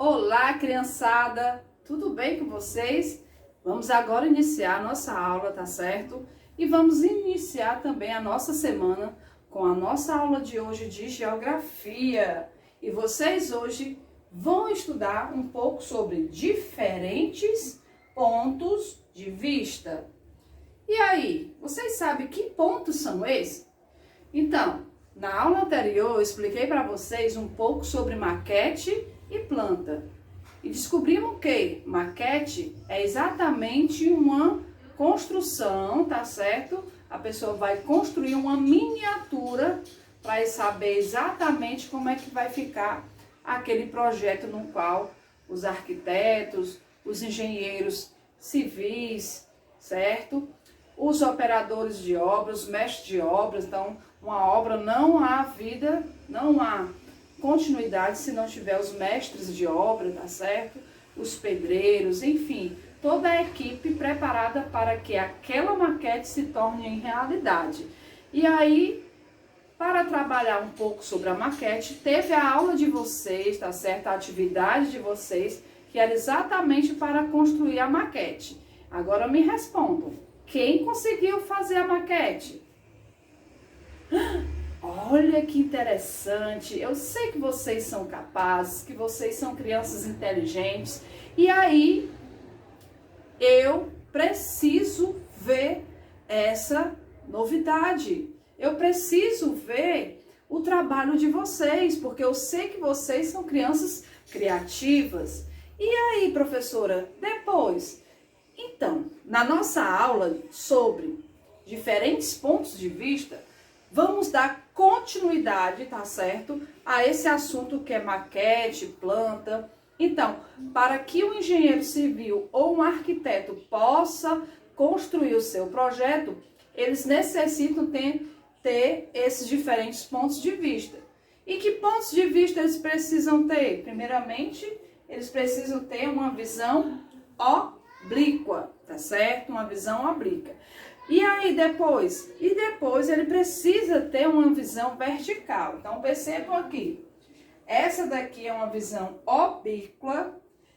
Olá, criançada! Tudo bem com vocês? Vamos agora iniciar a nossa aula, tá certo? E vamos iniciar também a nossa semana com a nossa aula de hoje de Geografia. E vocês hoje vão estudar um pouco sobre diferentes pontos de vista. E aí, vocês sabem que pontos são esses? Então, na aula anterior eu expliquei para vocês um pouco sobre maquete e planta. E descobrimos que maquete é exatamente uma construção, tá certo? A pessoa vai construir uma miniatura para saber exatamente como é que vai ficar aquele projeto no qual os arquitetos, os engenheiros civis, certo? Os operadores de obras, os mestres de obras. Então, uma obra não há vida, não há continuidade se não tiver os mestres de obra, tá certo? Os pedreiros, enfim, toda a equipe preparada para que aquela maquete se torne em realidade. E aí, para trabalhar um pouco sobre a maquete, teve a aula de vocês, tá certo? A atividade de vocês, que era exatamente para construir a maquete. Agora me respondam, quem conseguiu fazer a maquete? Olha que interessante, eu sei que vocês são capazes, que vocês são crianças inteligentes, e aí eu preciso ver essa novidade, eu preciso ver o trabalho de vocês, porque eu sei que vocês são crianças criativas. E aí, professora, depois? Então, na nossa aula sobre diferentes pontos de vista, vamos dar continuidade, tá certo? A esse assunto que é maquete, planta. Então, para que um engenheiro civil ou um arquiteto possa construir o seu projeto, eles necessitam ter esses diferentes pontos de vista. E que pontos de vista eles precisam ter? Primeiramente, eles precisam ter uma visão oblíqua, tá certo? Uma visão oblíqua. E aí depois? E depois ele precisa ter uma visão vertical. Então percebam aqui, essa daqui é uma visão oblíqua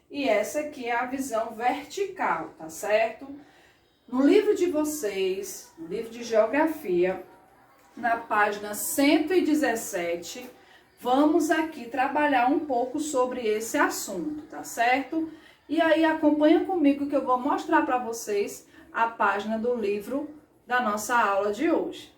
e essa aqui é a visão vertical, tá certo? No livro de vocês, no livro de Geografia, na página 117, vamos aqui trabalhar um pouco sobre esse assunto, tá certo? E aí acompanha comigo que eu vou mostrar para vocês a página do livro da nossa aula de hoje.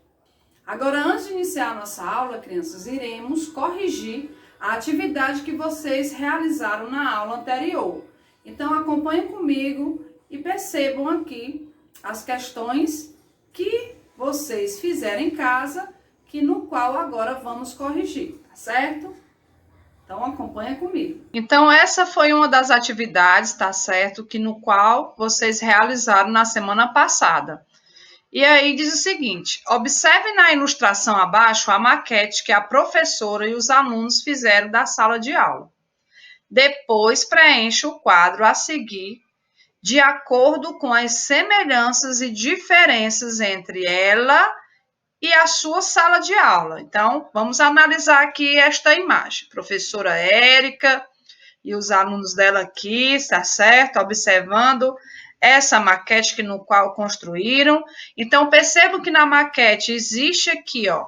Agora, antes de iniciar a nossa aula, crianças, iremos corrigir a atividade que vocês realizaram na aula anterior. Então, acompanhem comigo e percebam aqui as questões que vocês fizeram em casa, no qual agora vamos corrigir, tá certo? Então, acompanha comigo. Então, essa foi uma das atividades, tá certo? No qual vocês realizaram na semana passada. E aí diz o seguinte, observe na ilustração abaixo a maquete que a professora e os alunos fizeram da sala de aula. Depois, preencha o quadro a seguir, de acordo com as semelhanças e diferenças entre ela e a sua sala de aula. Então, vamos analisar aqui esta imagem. Professora Érica e os alunos dela aqui, está certo? Observando essa maquete no qual construíram. Então, percebam que na maquete existe aqui, ó,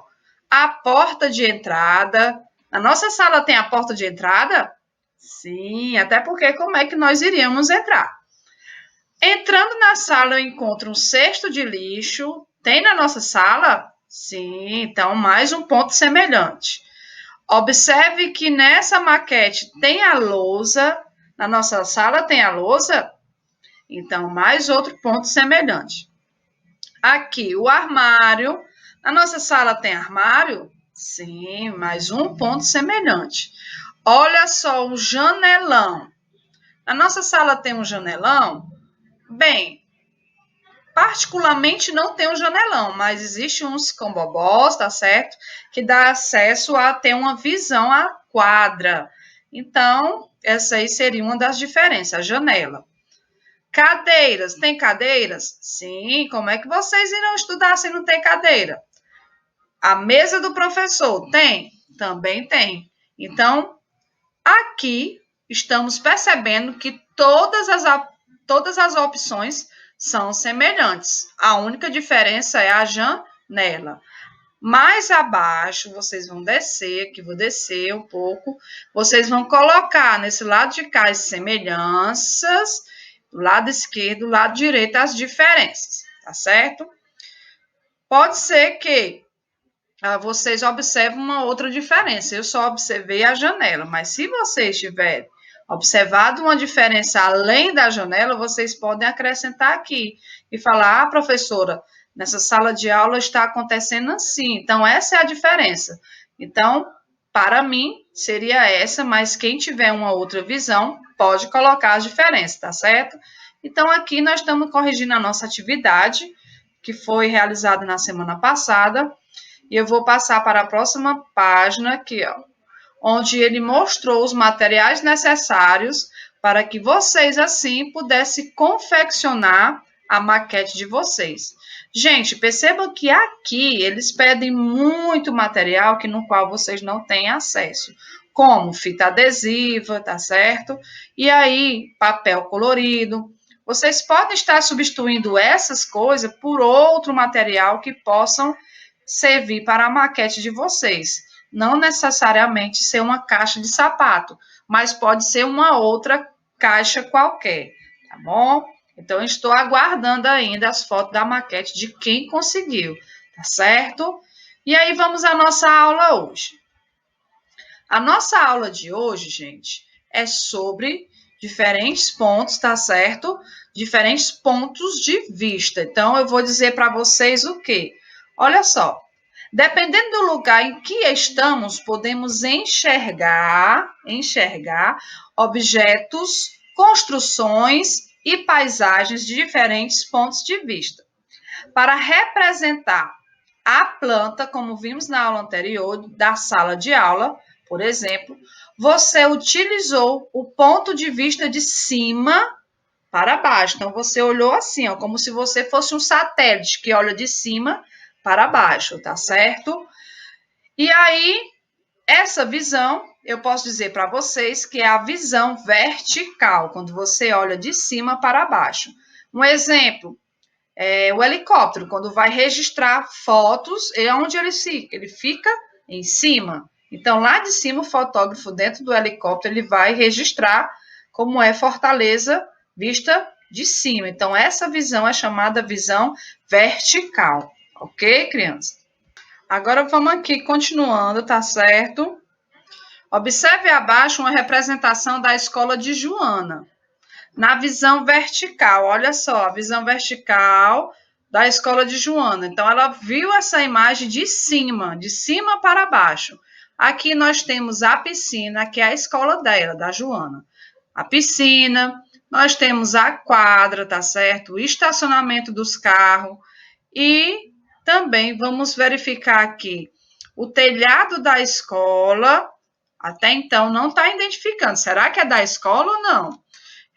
a porta de entrada. A nossa sala tem a porta de entrada? Sim, até porque como é que nós iríamos entrar? Entrando na sala, eu encontro um cesto de lixo. Tem na nossa sala? Sim, então mais um ponto semelhante. Observe que nessa maquete tem a lousa. Na nossa sala tem a lousa? Então, mais outro ponto semelhante. Aqui, o armário. Na nossa sala tem armário? Sim, mais um ponto semelhante. Olha só o janelão. Na nossa sala tem um janelão? Bem, particularmente não tem um janelão, mas existe uns combobós, tá certo? Que dá acesso a ter uma visão à quadra. Então, essa aí seria uma das diferenças, a janela. Cadeiras, tem cadeiras? Sim, como é que vocês irão estudar se não tem cadeira? A mesa do professor tem? Também tem. Então, aqui estamos percebendo que todas as opções são semelhantes. A única diferença é a janela. Mais abaixo, vocês vão descer, aqui vou descer um pouco, vocês vão colocar nesse lado de cá as semelhanças, do lado esquerdo, do lado direito as diferenças, tá certo? Pode ser que vocês observem uma outra diferença, eu só observei a janela, mas se vocês tiverem observado uma diferença além da janela, vocês podem acrescentar aqui e falar, professora, nessa sala de aula está acontecendo assim, então essa é a diferença. Então, para mim, seria essa, mas quem tiver uma outra visão, pode colocar as diferenças, tá certo? Então, aqui nós estamos corrigindo a nossa atividade, que foi realizada na semana passada, e eu vou passar para a próxima página aqui, ó, onde ele mostrou os materiais necessários para que vocês, assim, pudessem confeccionar a maquete de vocês. Gente, percebam que aqui eles pedem muito material que no qual vocês não têm acesso, como fita adesiva, tá certo? E aí, papel colorido. Vocês podem estar substituindo essas coisas por outro material que possam servir para a maquete de vocês. Não necessariamente ser uma caixa de sapato, mas pode ser uma outra caixa qualquer, tá bom? Então, estou aguardando ainda as fotos da maquete de quem conseguiu, tá certo? E aí, vamos à nossa aula hoje. A nossa aula de hoje, gente, é sobre diferentes pontos, tá certo? Diferentes pontos de vista. Então, eu vou dizer para vocês o quê? Olha só, dependendo do lugar em que estamos, podemos enxergar objetos, construções e paisagens de diferentes pontos de vista. Para representar a planta, como vimos na aula anterior da sala de aula, por exemplo, você utilizou o ponto de vista de cima para baixo. Então, você olhou assim, ó, como se você fosse um satélite que olha de cima para baixo, tá certo? E aí, essa visão, eu posso dizer para vocês que é a visão vertical, quando você olha de cima para baixo. Um exemplo, o helicóptero, quando vai registrar fotos, onde ele fica? Ele fica em cima. Então, lá de cima, o fotógrafo dentro do helicóptero, ele vai registrar como é Fortaleza vista de cima. Então, essa visão é chamada visão vertical. Ok, criança? Agora, vamos aqui continuando, tá certo? Observe abaixo uma representação da escola de Joana. Na visão vertical, olha só, a visão vertical da escola de Joana. Então, ela viu essa imagem de cima para baixo. Aqui nós temos a piscina, que é a escola dela, da Joana. A piscina, nós temos a quadra, tá certo? O estacionamento dos carros. E também vamos verificar aqui o telhado da escola. Até então, não está identificando. Será que é da escola ou não?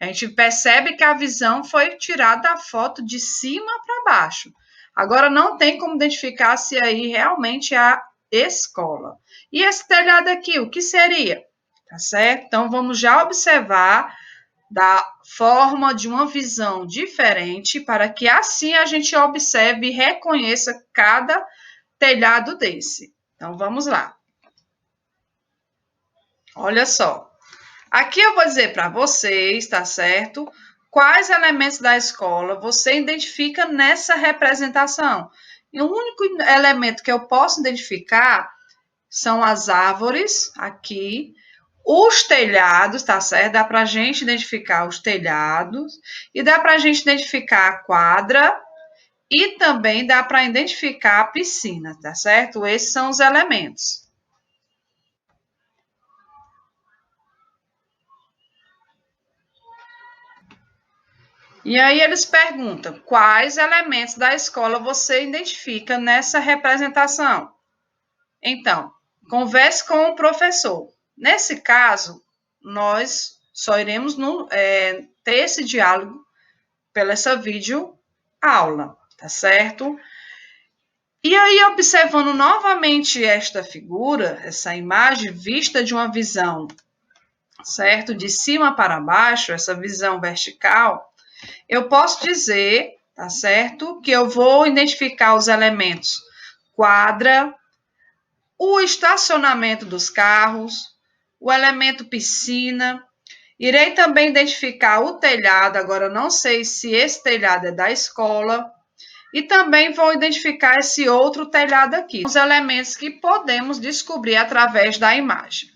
A gente percebe que a visão foi tirada da foto de cima para baixo. Agora, não tem como identificar se aí realmente é a escola. E esse telhado aqui, o que seria? Tá certo? Então, vamos já observar da forma de uma visão diferente, para que assim a gente observe e reconheça cada telhado desse. Então, vamos lá. Olha só. Aqui eu vou dizer para vocês, tá certo? Quais elementos da escola você identifica nessa representação. E o único elemento que eu posso identificar são as árvores aqui, os telhados, tá certo? Dá para a gente identificar os telhados e dá para a gente identificar a quadra e também dá para identificar a piscina, tá certo? Esses são os elementos. E aí eles perguntam, quais elementos da escola você identifica nessa representação? Então, converse com o professor. Nesse caso, nós só iremos ter esse diálogo pela essa vídeo aula, tá certo? E aí, observando novamente esta figura, essa imagem vista de uma visão certo? De cima para baixo, essa visão vertical, eu posso dizer, tá certo? Que eu vou identificar os elementos quadra, o estacionamento dos carros, o elemento piscina. Irei também identificar o telhado, agora eu não sei se esse telhado é da escola. E também vou identificar esse outro telhado aqui, os elementos que podemos descobrir através da imagem.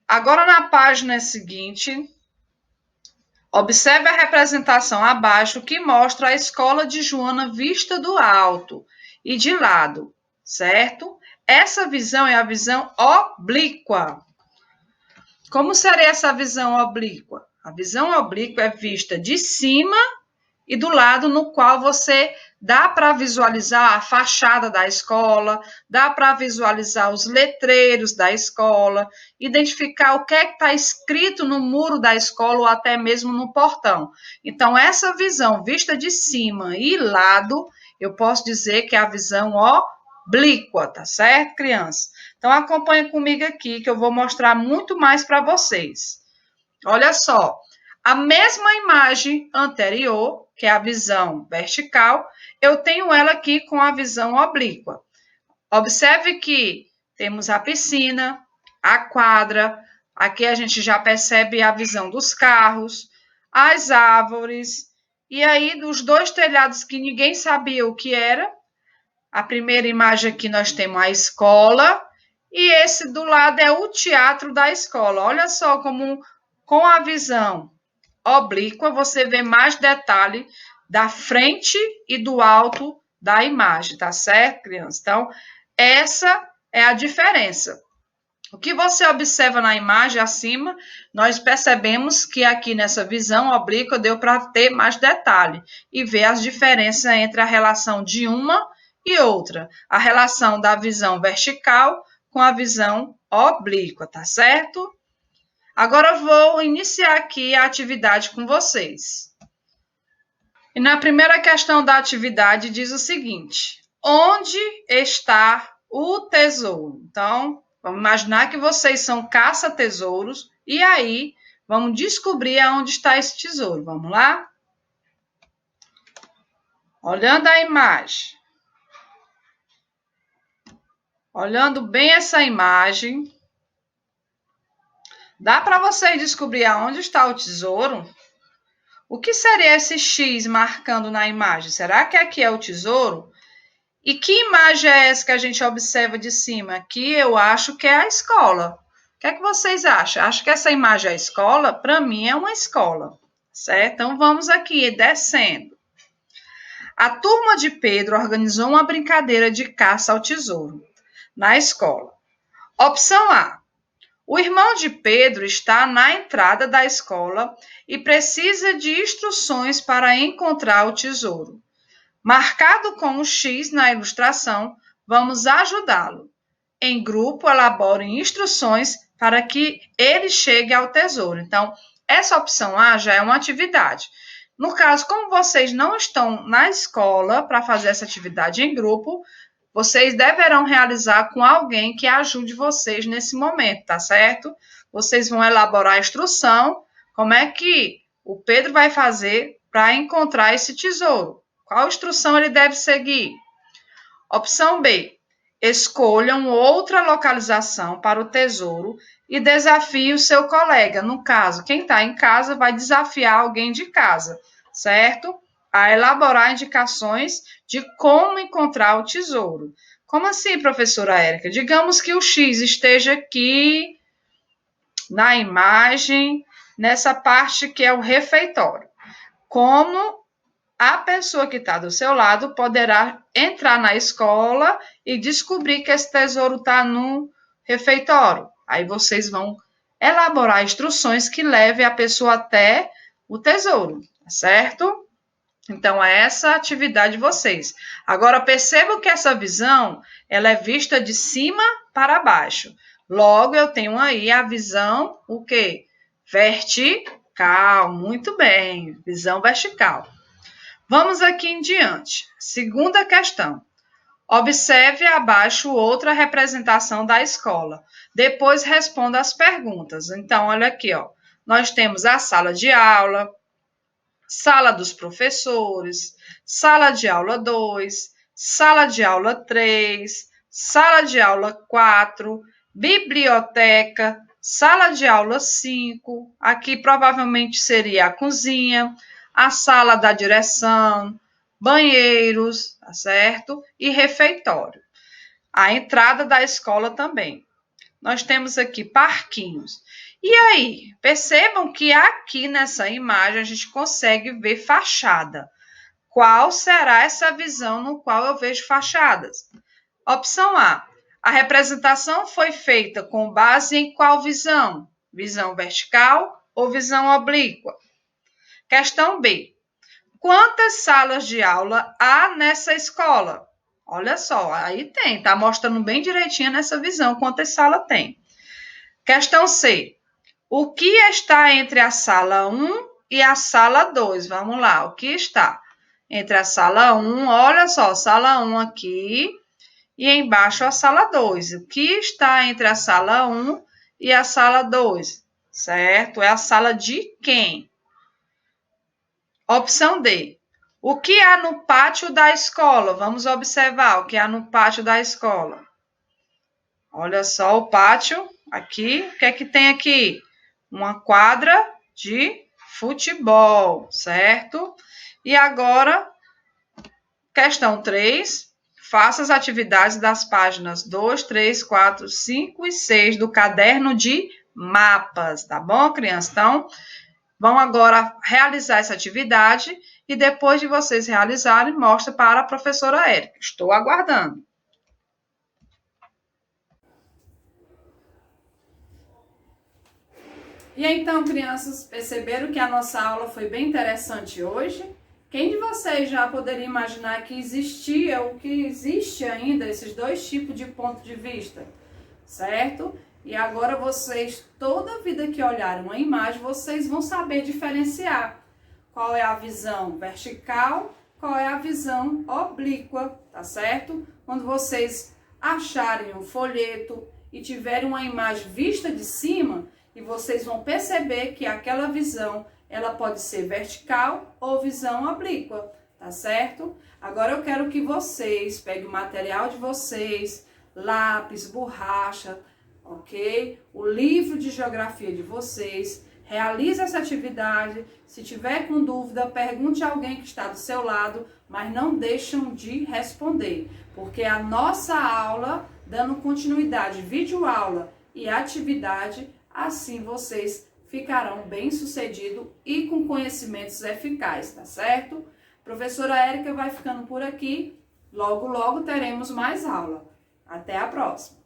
Agora, na página seguinte, observe a representação abaixo que mostra a escola de Joana vista do alto e de lado, certo? Essa visão é a visão oblíqua. Como seria essa visão oblíqua? A visão oblíqua é vista de cima e do lado no qual você dá para visualizar a fachada da escola, dá para visualizar os letreiros da escola, identificar o que é que está escrito no muro da escola ou até mesmo no portão. Então, essa visão vista de cima e lado, eu posso dizer que é a visão oblíqua, tá certo, criança? Então, acompanha comigo aqui que eu vou mostrar muito mais para vocês. Olha só, a mesma imagem anterior, que é a visão vertical, eu tenho ela aqui com a visão oblíqua. Observe que temos a piscina, a quadra, aqui a gente já percebe a visão dos carros, as árvores, e aí os dois telhados que ninguém sabia o que era. A primeira imagem aqui nós temos a escola, e esse do lado é o teatro da escola. Olha só como com a visão oblíqua, você vê mais detalhe da frente e do alto da imagem, tá certo, criança? Então, essa é a diferença. O que você observa na imagem acima, nós percebemos que aqui nessa visão oblíqua deu para ter mais detalhe e ver as diferenças entre a relação de uma e outra. A relação da visão vertical com a visão oblíqua, tá certo? Agora eu vou iniciar aqui a atividade com vocês. E na primeira questão da atividade diz o seguinte: onde está o tesouro? Então, vamos imaginar que vocês são caça-tesouros e aí vamos descobrir aonde está esse tesouro. Vamos lá? Olhando a imagem. Olhando bem essa imagem, dá para vocês descobrir aonde está o tesouro? O que seria esse X marcando na imagem? Será que aqui é o tesouro? E que imagem é essa que a gente observa de cima? Aqui eu acho que é a escola. O que é que vocês acham? Acho que essa imagem é a escola? Para mim é uma escola, certo? Então vamos aqui descendo. A turma de Pedro organizou uma brincadeira de caça ao tesouro na escola. Opção A. O irmão de Pedro está na entrada da escola e precisa de instruções para encontrar o tesouro. Marcado com um X na ilustração, vamos ajudá-lo. Em grupo, elaborem instruções para que ele chegue ao tesouro. Então, essa opção A já é uma atividade. No caso, como vocês não estão na escola para fazer essa atividade em grupo, vocês deverão realizar com alguém que ajude vocês nesse momento, tá certo? Vocês vão elaborar a instrução, como é que o Pedro vai fazer para encontrar esse tesouro. Qual instrução ele deve seguir? Opção B. Escolham outra localização para o tesouro e desafie o seu colega. No caso, quem está em casa vai desafiar alguém de casa, certo? A elaborar indicações de como encontrar o tesouro. Como assim, professora Érica? Digamos que o X esteja aqui na imagem, nessa parte que é o refeitório. Como a pessoa que está do seu lado poderá entrar na escola e descobrir que esse tesouro está no refeitório. Aí vocês vão elaborar instruções que levem a pessoa até o tesouro, tá certo? Então, é essa a atividade de vocês. Agora, percebam que essa visão, ela é vista de cima para baixo. Logo, eu tenho aí a visão, o quê? Vertical. Muito bem, visão vertical. Vamos aqui em diante. Segunda questão. Observe abaixo outra representação da escola. Depois responda as perguntas. Então, olha aqui, ó. Nós temos a sala de aula, sala dos professores, sala de aula 2, sala de aula 3, sala de aula 4, biblioteca, sala de aula 5, aqui provavelmente seria a cozinha, a sala da direção, banheiros, tá certo? E refeitório. A entrada da escola também. Nós temos aqui parquinhos. E aí, percebam que aqui nessa imagem a gente consegue ver fachada. Qual será essa visão no qual eu vejo fachadas? Opção A representação foi feita com base em qual visão? Visão vertical ou visão oblíqua? Questão B. Quantas salas de aula há nessa escola? Olha só, aí tem, tá mostrando bem direitinho nessa visão quantas salas tem. Questão C. O que está entre a sala 1 e a sala 2? Vamos lá, o que está entre a sala 1, olha só, sala 1 aqui, e embaixo a sala 2. O que está entre a sala 1 e a sala 2? Certo? É a sala de quem? Opção D. O que há no pátio da escola? Vamos observar o que há no pátio da escola. Olha só o pátio aqui. O que é que tem aqui? Uma quadra de futebol, certo? E agora, questão 3. Faça as atividades das páginas 2, 3, 4, 5 e 6 do caderno de mapas, tá bom, criança? Então, vão agora realizar essa atividade e depois de vocês realizarem, mostra para a professora Érica. Estou aguardando. E então, crianças, perceberam que a nossa aula foi bem interessante hoje? Quem de vocês já poderia imaginar que existia ou que existe ainda esses dois tipos de ponto de vista, certo? E agora vocês, toda vida que olharem uma imagem, vocês vão saber diferenciar qual é a visão vertical, qual é a visão oblíqua, tá certo? Quando vocês acharem um folheto e tiverem uma imagem vista de cima, e vocês vão perceber que aquela visão, ela pode ser vertical ou visão oblíqua, tá certo? Agora eu quero que vocês peguem o material de vocês, lápis, borracha, ok? O livro de geografia de vocês, realize essa atividade. Se tiver com dúvida, pergunte a alguém que está do seu lado, mas não deixam de responder, porque a nossa aula, dando continuidade, videoaula e atividade, assim vocês ficarão bem-sucedidos e com conhecimentos eficazes, tá certo? Professora Érica vai ficando por aqui. Logo, logo teremos mais aula. Até a próxima!